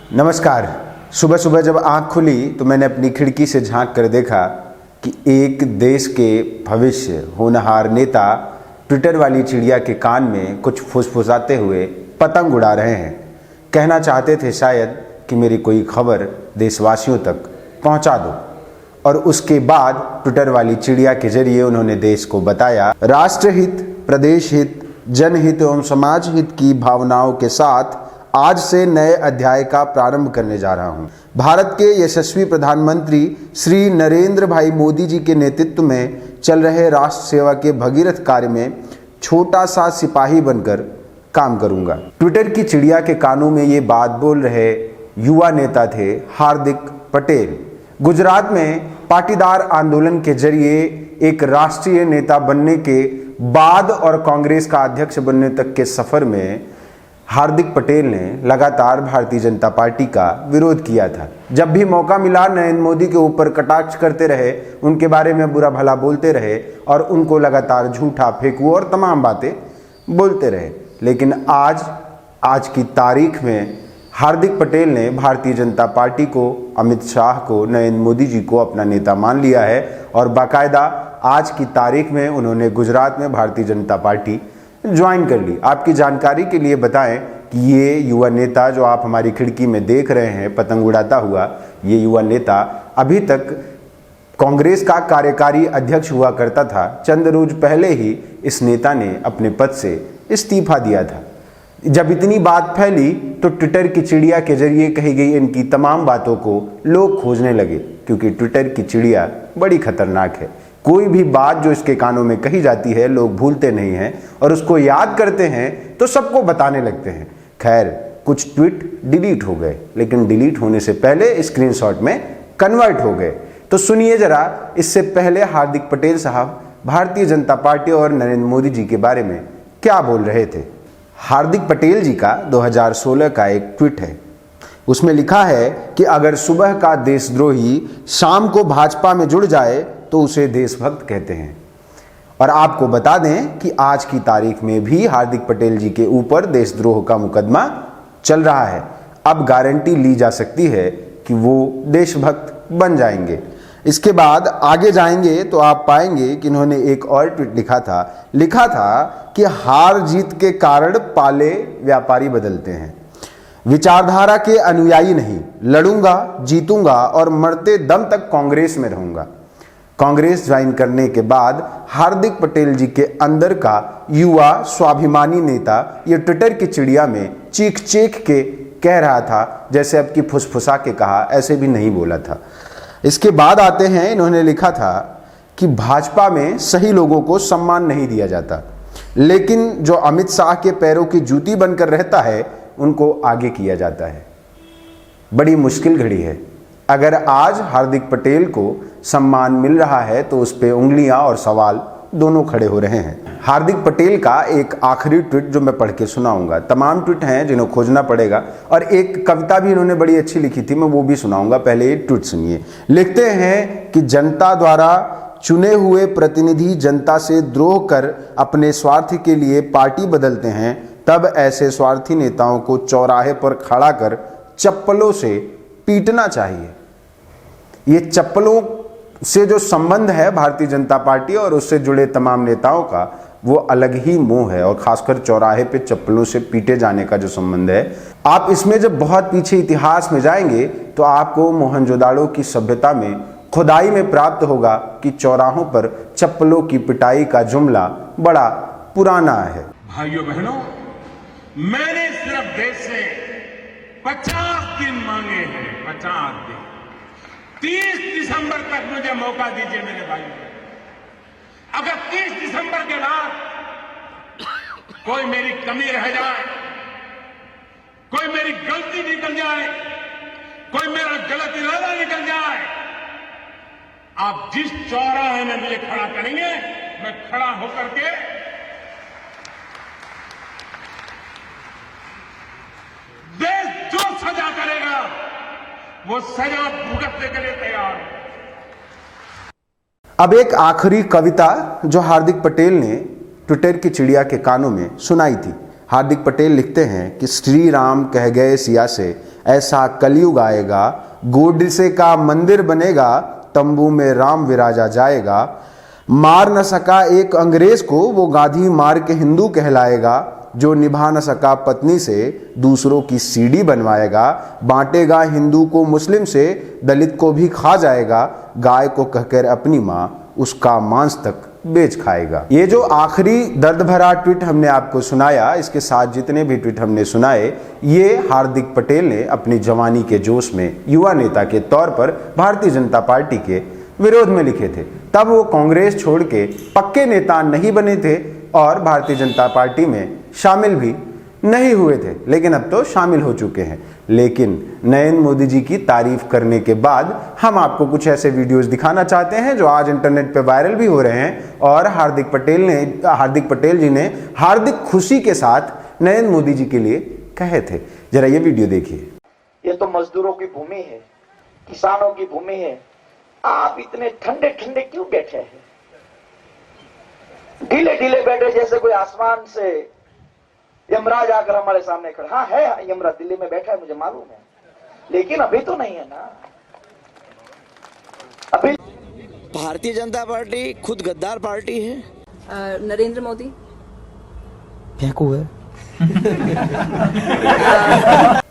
नमस्कार। सुबह सुबह जब आंख खुली तो मैंने अपनी खिड़की से झांक कर देखा कि एक देश के भविष्य होनहार नेता ट्विटर वाली चिड़िया के कान में कुछ फुसफुसाते हुए पतंग उड़ा रहे हैं। कहना चाहते थे शायद कि मेरी कोई खबर देशवासियों तक पहुंचा दो। और उसके बाद ट्विटर वाली चिड़िया के जरिए उन्होंने देश को बताया, राष्ट्रहित, प्रदेश हित, जनहित एवं समाज हित की भावनाओं के साथ आज से नए अध्याय का प्रारंभ करने जा रहा हूं। भारत के यशस्वी प्रधानमंत्री श्री नरेंद्र भाई मोदी जी के नेतृत्व में चल रहे राष्ट्र सेवा के भगीरथ कार्य में छोटा सा सिपाही बनकर काम करूंगा। ट्विटर की चिड़िया के कानों में ये बात बोल रहे युवा नेता थे हार्दिक पटेल। गुजरात में पाटीदार आंदोलन के जरिए एक राष्ट्रीय नेता बनने के बाद और कांग्रेस का अध्यक्ष बनने तक के सफर में हार्दिक पटेल ने लगातार भारतीय जनता पार्टी का विरोध किया था। जब भी मौका मिला नरेंद्र मोदी के ऊपर कटाक्ष करते रहे, उनके बारे में बुरा भला बोलते रहे और उनको लगातार झूठा, फेंकू और तमाम बातें बोलते रहे। लेकिन आज की तारीख में हार्दिक पटेल ने भारतीय जनता पार्टी को, अमित शाह को, नरेंद्र मोदी जी को अपना नेता मान लिया है और बाकायदा आज की तारीख में उन्होंने गुजरात में भारतीय जनता पार्टी ज्वाइन कर ली। आपकी जानकारी के लिए बताएं कि ये युवा नेता जो आप हमारी खिड़की में देख रहे हैं पतंग उड़ाता हुआ, ये युवा नेता अभी तक कांग्रेस का कार्यकारी अध्यक्ष हुआ करता था। चंद रोज पहले ही इस नेता ने अपने पद से इस्तीफा दिया था। जब इतनी बात फैली तो ट्विटर की चिड़िया के जरिए कही गई इनकी तमाम बातों को लोग खोजने लगे, क्योंकि ट्विटर की चिड़िया बड़ी खतरनाक है। कोई भी बात जो इसके कानों में कही जाती है लोग भूलते नहीं हैं और उसको याद करते हैं तो सबको बताने लगते हैं। खैर, कुछ ट्वीट डिलीट हो गए, लेकिन डिलीट होने से पहले स्क्रीनशॉट में कन्वर्ट हो गए। तो सुनिए जरा, इससे पहले हार्दिक पटेल साहब भारतीय जनता पार्टी और नरेंद्र मोदी जी के बारे में क्या बोल रहे थे। हार्दिक पटेल जी का 2016 का एक ट्वीट है। उसमें लिखा है कि अगर सुबह का देशद्रोही शाम को भाजपा में जुड़ जाए तो उसे देशभक्त कहते हैं। और आपको बता दें कि आज की तारीख में भी हार्दिक पटेल जी के ऊपर देशद्रोह का मुकदमा चल रहा है। अब गारंटी ली जा सकती है कि वो देशभक्त बन जाएंगे। इसके बाद आगे जाएंगे तो आप पाएंगे कि इन्होंने एक और ट्वीट लिखा था कि हार जीत के कारण पाले व्यापारी बदलते हैं, विचारधारा के अनुयायी नहीं, लड़ूंगा, जीतूंगा और मरते दम तक कांग्रेस में रहूंगा। कांग्रेस ज्वाइन करने के बाद हार्दिक पटेल जी के अंदर का युवा स्वाभिमानी नेता ये ट्विटर की चिड़िया में चीख चीख के कह रहा था, जैसे अब की फुसफुसा के कहा, ऐसे भी नहीं बोला था। इसके बाद आते हैं, इन्होंने लिखा था कि भाजपा में सही लोगों को सम्मान नहीं दिया जाता, लेकिन जो अमित शाह के पैरों की जूती बनकर रहता है उनको आगे किया जाता है। बड़ी मुश्किल घड़ी है। अगर आज हार्दिक पटेल को सम्मान मिल रहा है तो उस पे उंगलियां और सवाल दोनों खड़े हो रहे हैं। हार्दिक पटेल का एक आखिरी ट्वीट जो मैं पढ़ के सुनाऊंगा, तमाम ट्वीट हैं जिन्हें खोजना पड़ेगा, और एक कविता भी इन्होंने बड़ी अच्छी लिखी थी, मैं वो भी सुनाऊंगा। पहले ये ट्वीट सुनिए। लिखते हैं कि जनता द्वारा चुने हुए प्रतिनिधि जनता से द्रोह कर अपने स्वार्थ के लिए पार्टी बदलते हैं, तब ऐसे स्वार्थी नेताओं को चौराहे पर खड़ा कर चप्पलों से पीटना चाहिए। ये चप्पलों से जो संबंध है भारतीय जनता पार्टी और उससे जुड़े तमाम नेताओं का, वो अलग ही मोह है, और खासकर चौराहे पे चप्पलों से पीटे जाने का जो संबंध है। आप इसमें जब बहुत पीछे इतिहास में जाएंगे तो आपको मोहनजोदाड़ो की सभ्यता में खुदाई में प्राप्त होगा कि चौराहों पर चप्पलों की पिटाई का जुमला बड़ा पुराना है। भाइयों बहनों, मैंने सिर्फ देश से 50 दिन मांगे हैं, 50 दिन। 30 दिसंबर तक मुझे मौका दीजिए मेरे भाइयों। अगर 30 दिसंबर के बाद कोई मेरी कमी रह जाए, कोई मेरी गलती निकल जाए, कोई मेरा गलत इरादा निकल जाए, आप जिस चौराहे में मुझे खड़ा करेंगे, मैं खड़ा होकर के देश जो सजा करेगा वो सजा भुगतने के लिए तैयार है। अब एक आखिरी कविता जो हार्दिक पटेल ने ट्विटर की चिड़िया के कानों में सुनाई थी, हार्दिक पटेल लिखते हैं कि श्री राम कह गए सिया से, ऐसा कलयुग आएगा, गोडसे का मंदिर बनेगा, तंबू में राम विराजा जाएगा। मार न सका एक अंग्रेज को, वो गांधी मार के हिंदू कहलाएगा। जो निभा न सका पत्नी से, दूसरों की सीढ़ी बनवाएगा। बांटेगा हिंदू को मुस्लिम से, दलित को भी खा जाएगा। गाय को कहकर अपनी माँ, उसका मांस तक बेच खाएगा। ये जो आखिरी दर्द भरा ट्वीट हमने आपको सुनाया, इसके साथ जितने भी ट्वीट हमने सुनाए, ये हार्दिक पटेल ने अपनी जवानी के जोश में युवा नेता के तौर पर भारतीय जनता पार्टी के विरोध में लिखे थे। तब वो कांग्रेस छोड़ के पक्के नेता नहीं बने थे और भारतीय जनता पार्टी में शामिल भी नहीं हुए थे, लेकिन अब तो शामिल हो चुके हैं। लेकिन नरेंद्र मोदी जी की तारीफ करने के बाद हम आपको कुछ ऐसे वीडियोस दिखाना चाहते हैं जो आज इंटरनेट पे वायरल भी हो रहे हैं और हार्दिक पटेल जी ने हार्दिक खुशी के साथ नरेंद्र मोदी जी के लिए कहे थे। जरा ये वीडियो देखिए। ये तो मजदूरों की भूमि है, किसानों की भूमि है। आप इतने ठंडे ठंडे क्यों बैठे हैं? ढीले ढीले बैठे जैसे कोई आसमान से यमराज आकर हमारे सामने खड़ा। हाँ है, यमराज दिल्ली में बैठा है, मुझे मालूम है, लेकिन अभी तो नहीं है ना। अभी भारतीय जनता पार्टी खुद गद्दार पार्टी है। नरेंद्र मोदी फेंकू है।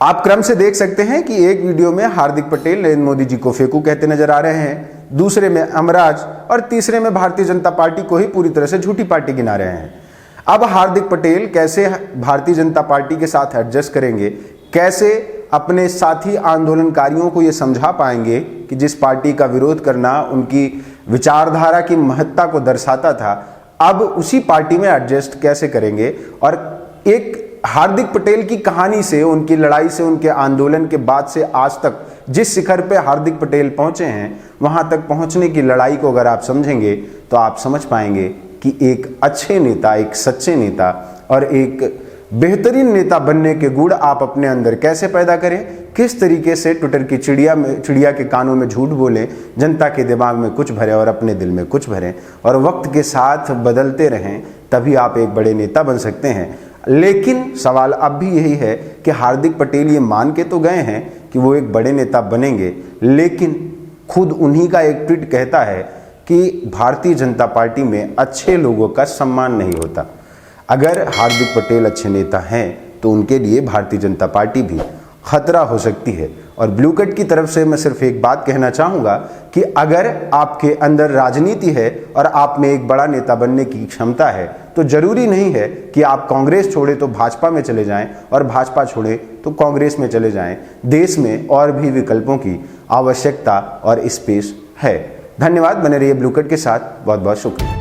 आप क्रम से देख सकते हैं कि एक वीडियो में हार्दिक पटेल नरेंद्र मोदी जी को फेंकू कहते नजर आ रहे हैं, दूसरे में अमराज और तीसरे में भारतीय जनता पार्टी को ही पूरी तरह से झूठी पार्टी गिना रहे हैं। अब हार्दिक पटेल कैसे भारतीय जनता पार्टी के साथ एडजस्ट करेंगे, कैसे अपने साथी आंदोलनकारियों को यह समझा पाएंगे कि जिस पार्टी का विरोध करना उनकी विचारधारा की महत्ता को दर्शाता था, अब उसी पार्टी में एडजस्ट कैसे करेंगे। और एक हार्दिक पटेल की कहानी से, उनकी लड़ाई से, उनके आंदोलन के बाद से आज तक जिस शिखर पे हार्दिक पटेल पहुंचे हैं, वहां तक पहुंचने की लड़ाई को अगर आप समझेंगे तो आप समझ पाएंगे कि एक अच्छे नेता, एक सच्चे नेता और एक बेहतरीन नेता बनने के गुण आप अपने अंदर कैसे पैदा करें, किस तरीके से ट्विटर की चिड़िया के कानों में झूठ बोलें, जनता के दिमाग में कुछ भरें और अपने दिल में कुछ भरें और वक्त के साथ बदलते रहें, तभी आप एक बड़े नेता बन सकते हैं। लेकिन सवाल अब भी यही है कि हार्दिक पटेल ये मान के तो गए हैं कि वो एक बड़े नेता बनेंगे, लेकिन खुद उन्हीं का एक ट्वीट कहता है कि भारतीय जनता पार्टी में अच्छे लोगों का सम्मान नहीं होता। अगर हार्दिक पटेल अच्छे नेता हैं तो उनके लिए भारतीय जनता पार्टी भी खतरा हो सकती है। और ब्लू कट की तरफ से मैं सिर्फ एक बात कहना चाहूँगा कि अगर आपके अंदर राजनीति है और आप में एक बड़ा नेता बनने की क्षमता है, तो जरूरी नहीं है कि आप कांग्रेस छोड़े तो भाजपा में चले जाएं और भाजपा छोड़े तो कांग्रेस में चले जाएं। देश में और भी विकल्पों की आवश्यकता और स्पेस है। धन्यवाद। बने रहिए ब्लू कट के साथ। बहुत बहुत शुक्रिया।